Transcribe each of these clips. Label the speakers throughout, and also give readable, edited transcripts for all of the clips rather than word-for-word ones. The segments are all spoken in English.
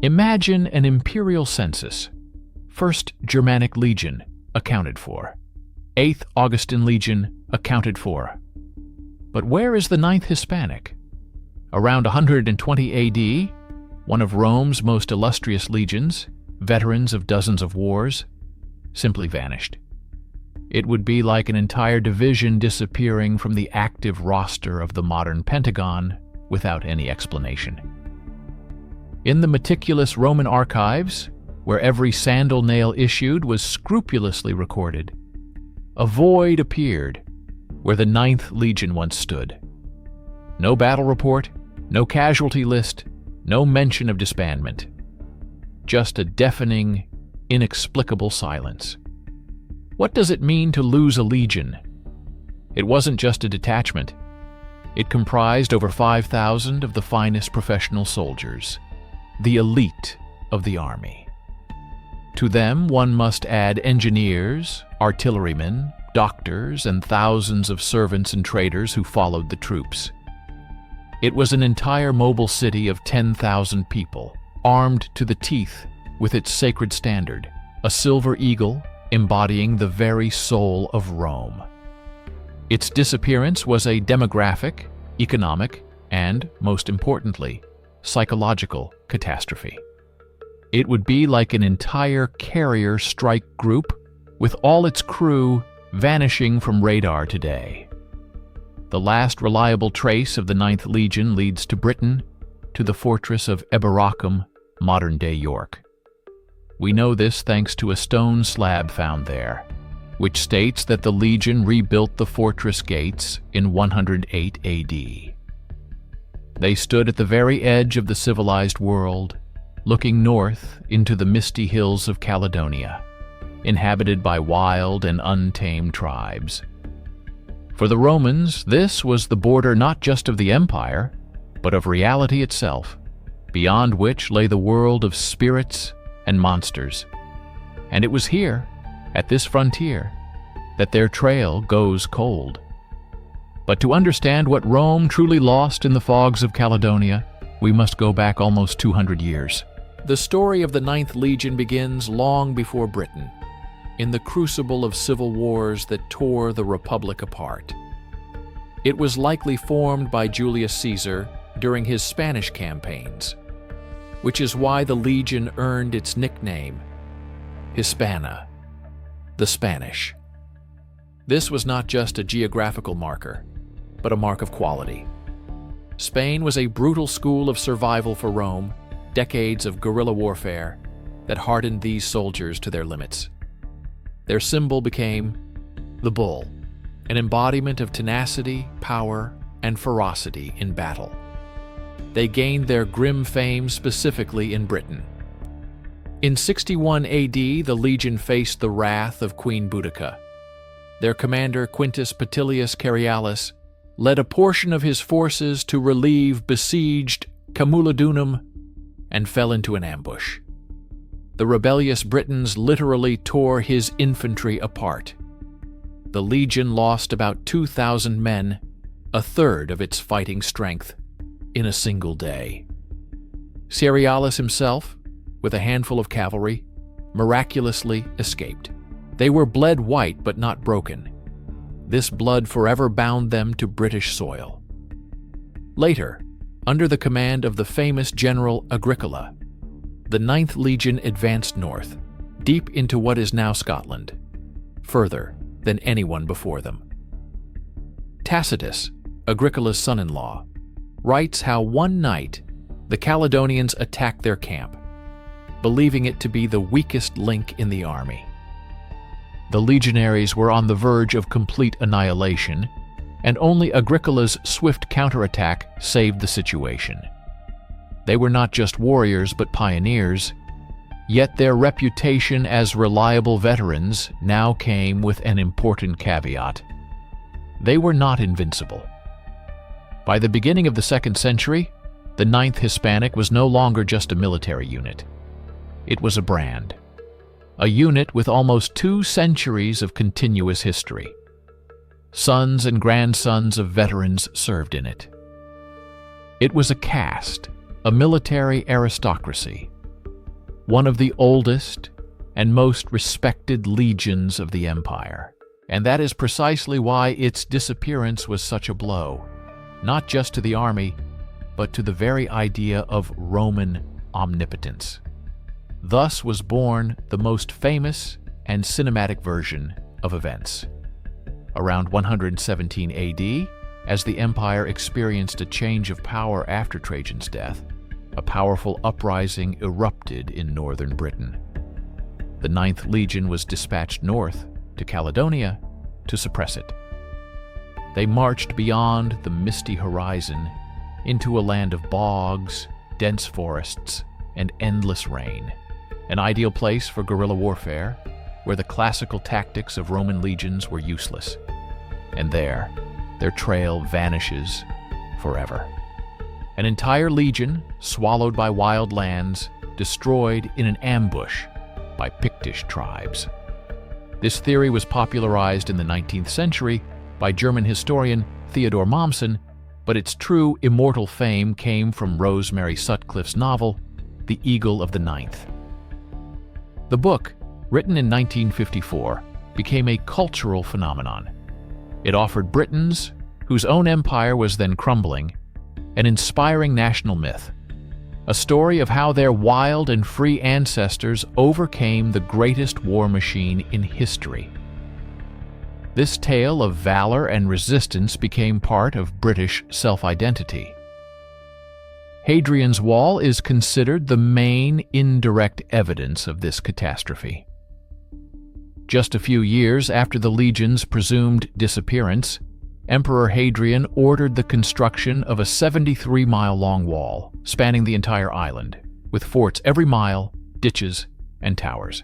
Speaker 1: Imagine an imperial census. 1st Germanic Legion, accounted for. 8th Augustan Legion, accounted for. But where is the 9th Hispanic? Around 120 AD, one of Rome's most illustrious legions, veterans of dozens of wars, simply vanished. It would be like an entire division disappearing from the active roster of the modern Pentagon without any explanation. In the meticulous Roman archives, where every sandal nail issued was scrupulously recorded, a void appeared where the 9th Legion once stood. No battle report, no casualty list, no mention of disbandment. Just a deafening, inexplicable silence. What does it mean to lose a legion? It wasn't just a detachment. It comprised over 5,000 of the finest professional soldiers, the elite of the army. To them, one must add engineers, artillerymen, doctors, and thousands of servants and traders who followed the troops. It was an entire mobile city of 10,000 people, armed to the teeth with its sacred standard, a silver eagle embodying the very soul of Rome. Its disappearance was a demographic, economic, and, most importantly, psychological catastrophe. It would be like an entire carrier strike group with all its crew vanishing from radar today. The last reliable trace of the 9th Legion leads to Britain, to the fortress of Eboracum, modern-day York. We know this thanks to a stone slab found there, which states that the Legion rebuilt the fortress gates in 108 AD. They stood at the very edge of the civilized world, looking north into the misty hills of Caledonia, inhabited by wild and untamed tribes. For the Romans, this was the border not just of the empire, but of reality itself, beyond which lay the world of spirits and monsters. And it was here, at this frontier, that their trail goes cold. But to understand what Rome truly lost in the fogs of Caledonia, we must go back almost 200 years. The story of the 9th Legion begins long before Britain, in the crucible of civil wars that tore the Republic apart. It was likely formed by Julius Caesar during his Spanish campaigns, which is why the Legion earned its nickname, Hispana, the Spanish. This was not just a geographical marker, but a mark of quality. Spain was a brutal school of survival for Rome, decades of guerrilla warfare that hardened these soldiers to their limits. Their symbol became the bull, an embodiment of tenacity, power, and ferocity in battle. They gained their grim fame specifically in Britain. In 61 AD, the Legion faced the wrath of Queen Boudica. Their commander, Quintus Petilius Carialis, led a portion of his forces to relieve besieged Camulodunum and fell into an ambush. The rebellious Britons literally tore his infantry apart. The Legion lost about 2,000 men, a third of its fighting strength, in a single day. Carialis himself, with a handful of cavalry, miraculously escaped. They were bled white but not broken. This blood forever bound them to British soil. Later, under the command of the famous General Agricola, the 9th Legion advanced north, deep into what is now Scotland, further than anyone before them. Tacitus, Agricola's son-in-law, writes how one night the Caledonians attacked their camp, believing it to be the weakest link in the army. The legionaries were on the verge of complete annihilation, and only Agricola's swift counterattack saved the situation. They were not just warriors but pioneers, yet their reputation as reliable veterans now came with an important caveat. They were not invincible. By the beginning of the 2nd century, the 9th Hispanic was no longer just a military unit. It was a brand. A unit with almost 2 centuries of continuous history. Sons and grandsons of veterans served in it. It was a caste, a military aristocracy, one of the oldest and most respected legions of the empire. And that is precisely why its disappearance was such a blow, not just to the army, but to the very idea of Roman omnipotence. Thus was born the most famous and cinematic version of events. Around 117 AD, as the empire experienced a change of power after Trajan's death, a powerful uprising erupted in northern Britain. The 9th Legion was dispatched north to Caledonia to suppress it. They marched beyond the misty horizon into a land of bogs, dense forests, and endless rain, an ideal place for guerrilla warfare, where the classical tactics of Roman legions were useless. And there, their trail vanishes forever. An entire legion, swallowed by wild lands, destroyed in an ambush by Pictish tribes. This theory was popularized in the 19th century by German historian Theodor Mommsen, but its true immortal fame came from Rosemary Sutcliffe's novel, The Eagle of the Ninth. The book, written in 1954, became a cultural phenomenon. It offered Britons, whose own empire was then crumbling, an inspiring national myth, a story of how their wild and free ancestors overcame the greatest war machine in history. This tale of valor and resistance became part of British self-identity. Hadrian's Wall is considered the main indirect evidence of this catastrophe. Just a few years after the legion's presumed disappearance, Emperor Hadrian ordered the construction of a 73-mile-long wall spanning the entire island, with forts every mile, ditches, and towers.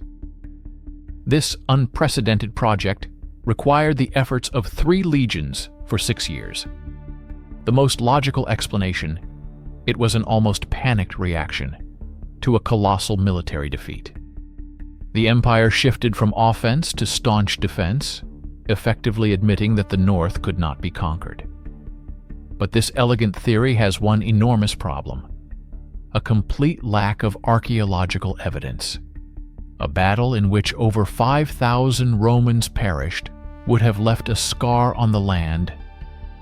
Speaker 1: This unprecedented project required the efforts of 3 legions for 6 years. The most logical explanation: it was an almost panicked reaction to a colossal military defeat. The empire shifted from offense to staunch defense, effectively admitting that the North could not be conquered. But this elegant theory has one enormous problem: a complete lack of archaeological evidence. A battle in which over 5,000 Romans perished would have left a scar on the land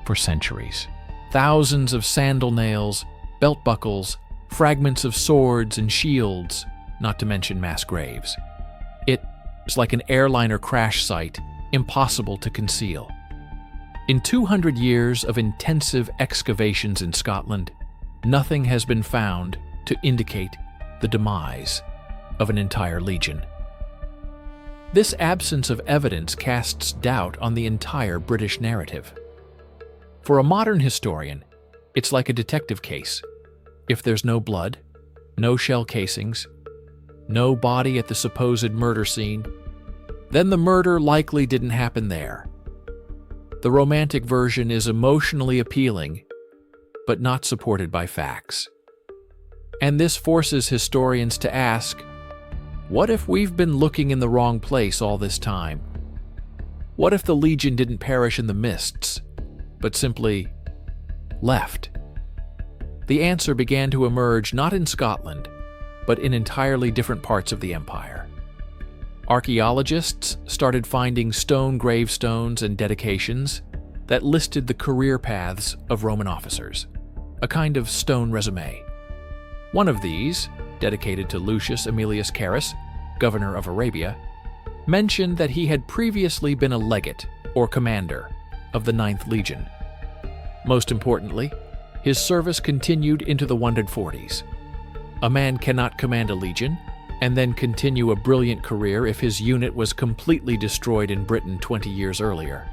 Speaker 1: for centuries. Thousands of sandal nails, belt buckles, fragments of swords and shields, not to mention mass graves. It was like an airliner crash site, impossible to conceal. In 200 years of intensive excavations in Scotland, nothing has been found to indicate the demise of an entire legion. This absence of evidence casts doubt on the entire British narrative. For a modern historian, it's like a detective case. If there's no blood, no shell casings, no body at the supposed murder scene, then the murder likely didn't happen there. The romantic version is emotionally appealing, but not supported by facts. And this forces historians to ask, what if we've been looking in the wrong place all this time? What if the legion didn't perish in the mists, but simply left? The answer began to emerge not in Scotland, but in entirely different parts of the empire. Archaeologists started finding stone gravestones and dedications that listed the career paths of Roman officers, a kind of stone resume. One of these, dedicated to Lucius Aemilius Carus, governor of Arabia, mentioned that he had previously been a legate or commander of the 9th Legion. Most importantly, his service continued into the 140s. A man cannot command a legion and then continue a brilliant career if his unit was completely destroyed in Britain 20 years earlier.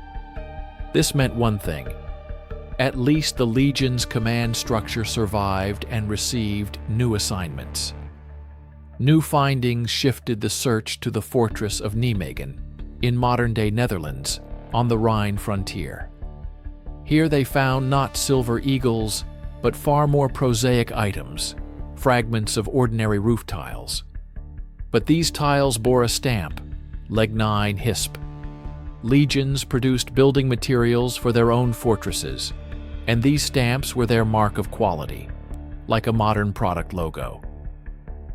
Speaker 1: This meant one thing: at least the legion's command structure survived and received new assignments. New findings shifted the search to the fortress of Nijmegen, in modern-day Netherlands, on the Rhine frontier. Here they found not silver eagles, but far more prosaic items, fragments of ordinary roof tiles. But these tiles bore a stamp, Legnine Hisp. Legions produced building materials for their own fortresses, and these stamps were their mark of quality, like a modern product logo.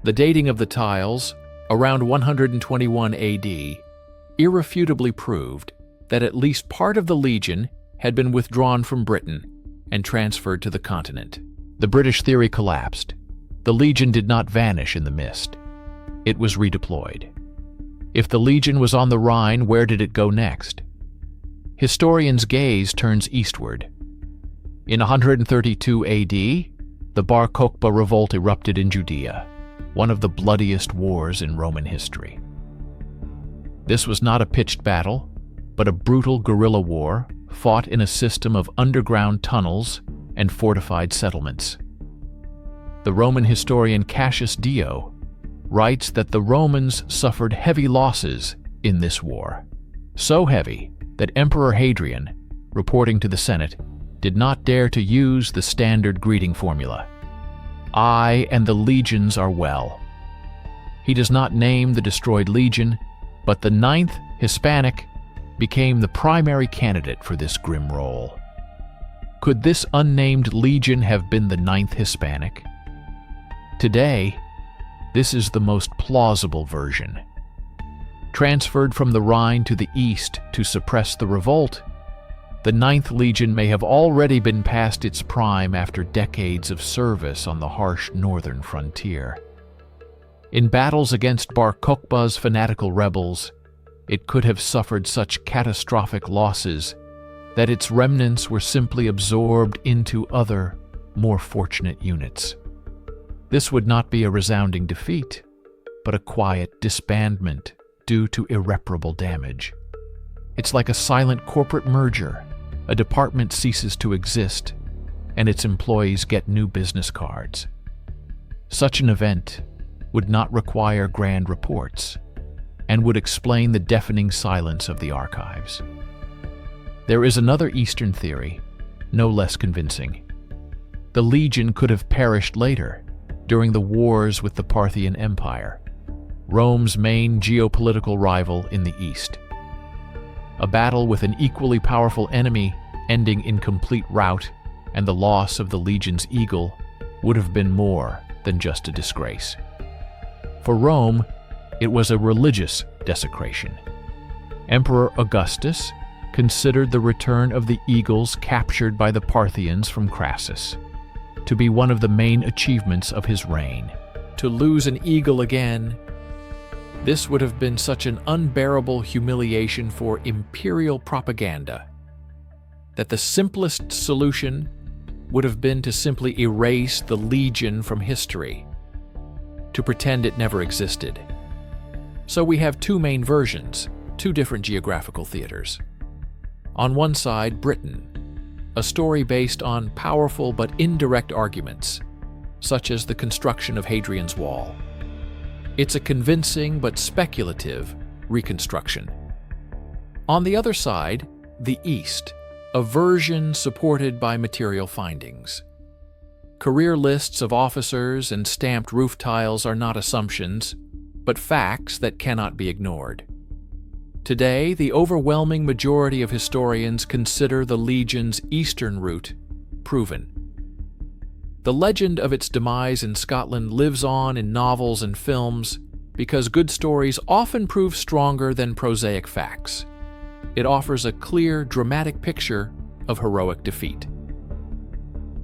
Speaker 1: The dating of the tiles, around 121 AD, irrefutably proved that at least part of the legion had been withdrawn from Britain and transferred to the continent. The British theory collapsed. The legion did not vanish in the mist. It was redeployed. If the legion was on the Rhine, where did it go next? Historians' gaze turns eastward. In 132 AD, the Bar Kokhba revolt erupted in Judea, one of the bloodiest wars in Roman history. This was not a pitched battle, but a brutal guerrilla war fought in a system of underground tunnels and fortified settlements. The Roman historian Cassius Dio writes that the Romans suffered heavy losses in this war, so heavy that Emperor Hadrian, reporting to the Senate, did not dare to use the standard greeting formula, "I and the legions are well." He does not name the destroyed legion, but the 9th Hispanic became the primary candidate for this grim role. Could this unnamed legion have been the 9th Hispanic? Today, this is the most plausible version. Transferred from the Rhine to the east to suppress the revolt, the 9th Legion may have already been past its prime after decades of service on the harsh northern frontier. In battles against Bar Kokhba's fanatical rebels, it could have suffered such catastrophic losses that its remnants were simply absorbed into other, more fortunate units. This would not be a resounding defeat, but a quiet disbandment due to irreparable damage. It's like a silent corporate merger. A department ceases to exist, and its employees get new business cards. Such an event would not require grand reports, and would explain the deafening silence of the archives. There is another Eastern theory, no less convincing. The legion could have perished later, during the wars with the Parthian Empire, Rome's main geopolitical rival in the East. A battle with an equally powerful enemy ending in complete rout and the loss of the legion's eagle would have been more than just a disgrace. For Rome, it was a religious desecration. Emperor Augustus considered the return of the eagles captured by the Parthians from Crassus to be one of the main achievements of his reign. To lose an eagle again, this would have been such an unbearable humiliation for imperial propaganda that the simplest solution would have been to simply erase the legion from history, to pretend it never existed. So we have two main versions, two different geographical theaters. On one side, Britain, a story based on powerful but indirect arguments, such as the construction of Hadrian's Wall. It's a convincing but speculative reconstruction. On the other side, the East, a version supported by material findings. Career lists of officers and stamped roof tiles are not assumptions, but facts that cannot be ignored. Today, the overwhelming majority of historians consider the legion's eastern route proven. The legend of its demise in Scotland lives on in novels and films because good stories often prove stronger than prosaic facts. It offers a clear, dramatic picture of heroic defeat.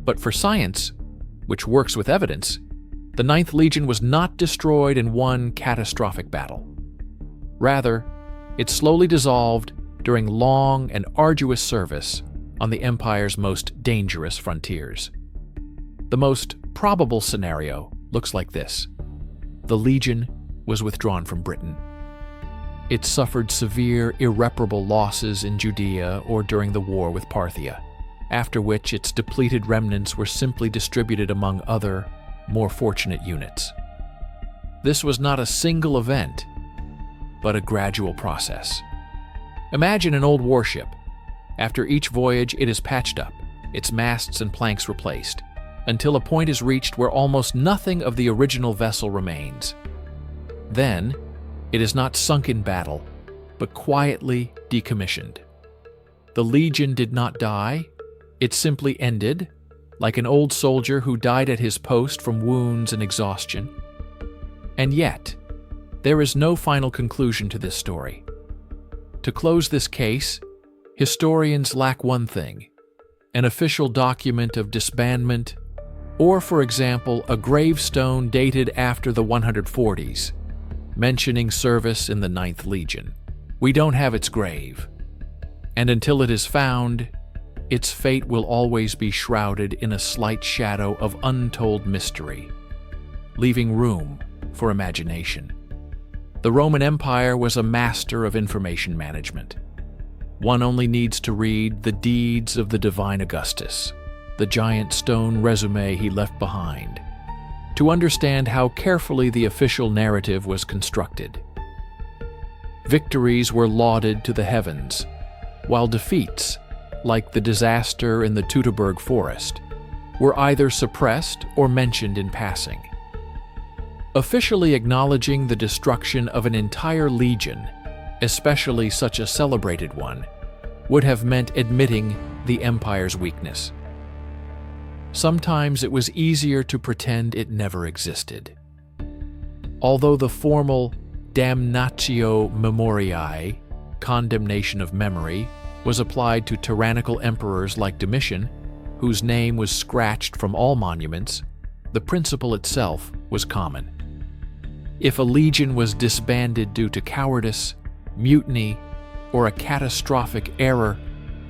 Speaker 1: But for science, which works with evidence, the 9th Legion was not destroyed in one catastrophic battle. Rather, it slowly dissolved during long and arduous service on the Empire's most dangerous frontiers. The most probable scenario looks like this. The Legion was withdrawn from Britain. It suffered severe, irreparable losses in Judea or during the war with Parthia, after which its depleted remnants were simply distributed among other, more fortunate units. This was not a single event, but a gradual process. Imagine an old warship. After each voyage, it is patched up, its masts and planks replaced, until a point is reached where almost nothing of the original vessel remains. Then, it is not sunk in battle, but quietly decommissioned. The Legion did not die, it simply ended, like an old soldier who died at his post from wounds and exhaustion. And yet, there is no final conclusion to this story. To close this case, historians lack one thing: an official document of disbandment, or, for example, a gravestone dated after the 140s, mentioning service in the 9th Legion. We don't have its grave, and until it is found, its fate will always be shrouded in a slight shadow of untold mystery, leaving room for imagination. The Roman Empire was a master of information management. One only needs to read the deeds of the divine Augustus, the giant stone resume he left behind, to understand how carefully the official narrative was constructed. Victories were lauded to the heavens, while defeats, like the disaster in the Teutoburg forest, were either suppressed or mentioned in passing. Officially acknowledging the destruction of an entire legion, especially such a celebrated one, would have meant admitting the empire's weakness. Sometimes it was easier to pretend it never existed. Although the formal damnatio memoriae, condemnation of memory, was applied to tyrannical emperors like Domitian, whose name was scratched from all monuments, the principle itself was common. If a legion was disbanded due to cowardice, mutiny, or a catastrophic error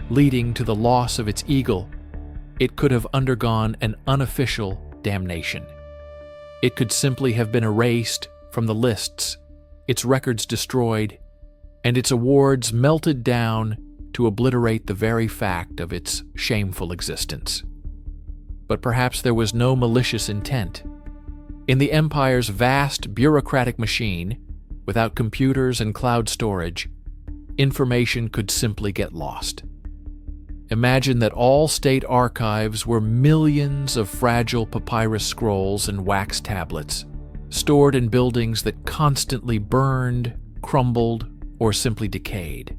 Speaker 1: leading to the loss of its eagle, it could have undergone an unofficial damnation. It could simply have been erased from the lists, its records destroyed, and its awards melted down to obliterate the very fact of its shameful existence. But perhaps there was no malicious intent. In the empire's vast bureaucratic machine, without computers and cloud storage, information could simply get lost. Imagine that all state archives were millions of fragile papyrus scrolls and wax tablets, stored in buildings that constantly burned, crumbled, or simply decayed.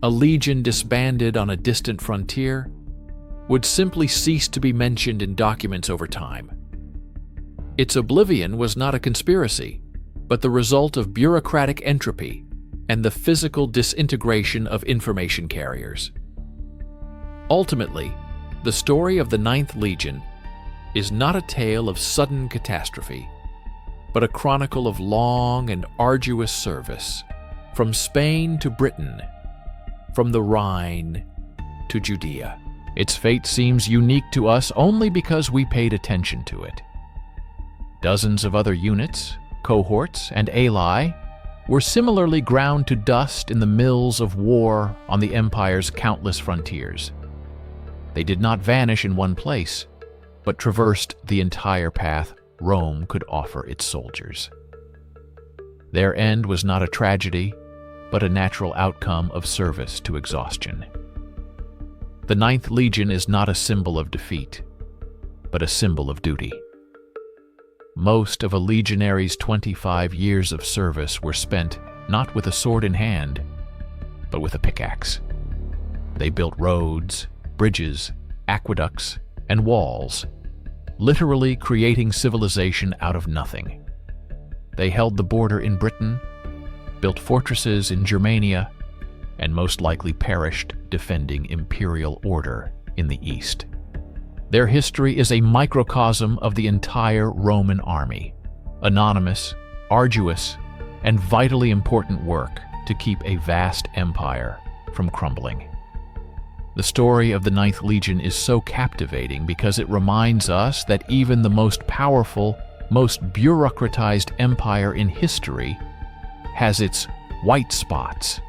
Speaker 1: A legion disbanded on a distant frontier would simply cease to be mentioned in documents over time. Its oblivion was not a conspiracy, but the result of bureaucratic entropy and the physical disintegration of information carriers. Ultimately, the story of the 9th Legion is not a tale of sudden catastrophe, but a chronicle of long and arduous service, from Spain to Britain, from the Rhine to Judea. Its fate seems unique to us only because we paid attention to it. Dozens of other units, cohorts, and alae were similarly ground to dust in the mills of war on the empire's countless frontiers. They did not vanish in one place, but traversed the entire path Rome could offer its soldiers. Their end was not a tragedy, but a natural outcome of service to exhaustion. The 9th Legion is not a symbol of defeat, but a symbol of duty. Most of a legionary's 25 years of service were spent not with a sword in hand, but with a pickaxe. They built roads, bridges, aqueducts, and walls, literally creating civilization out of nothing. They held the border in Britain, built fortresses in Germania, and most likely perished defending imperial order in the East. Their history is a microcosm of the entire Roman army, anonymous, arduous, and vitally important work to keep a vast empire from crumbling. The story of the 9th Legion is so captivating because it reminds us that even the most powerful, most bureaucratized empire in history has its white spots.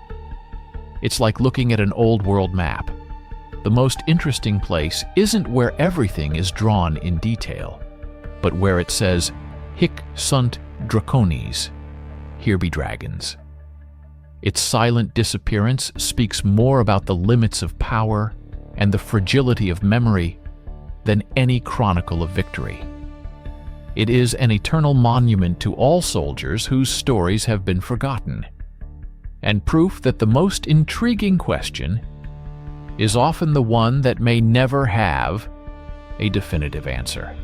Speaker 1: It's like looking at an old world map. The most interesting place isn't where everything is drawn in detail, but where it says, "Hic sunt dracones," here be dragons. Its silent disappearance speaks more about the limits of power and the fragility of memory than any chronicle of victory. It is an eternal monument to all soldiers whose stories have been forgotten, and proof that the most intriguing question is often the one that may never have a definitive answer.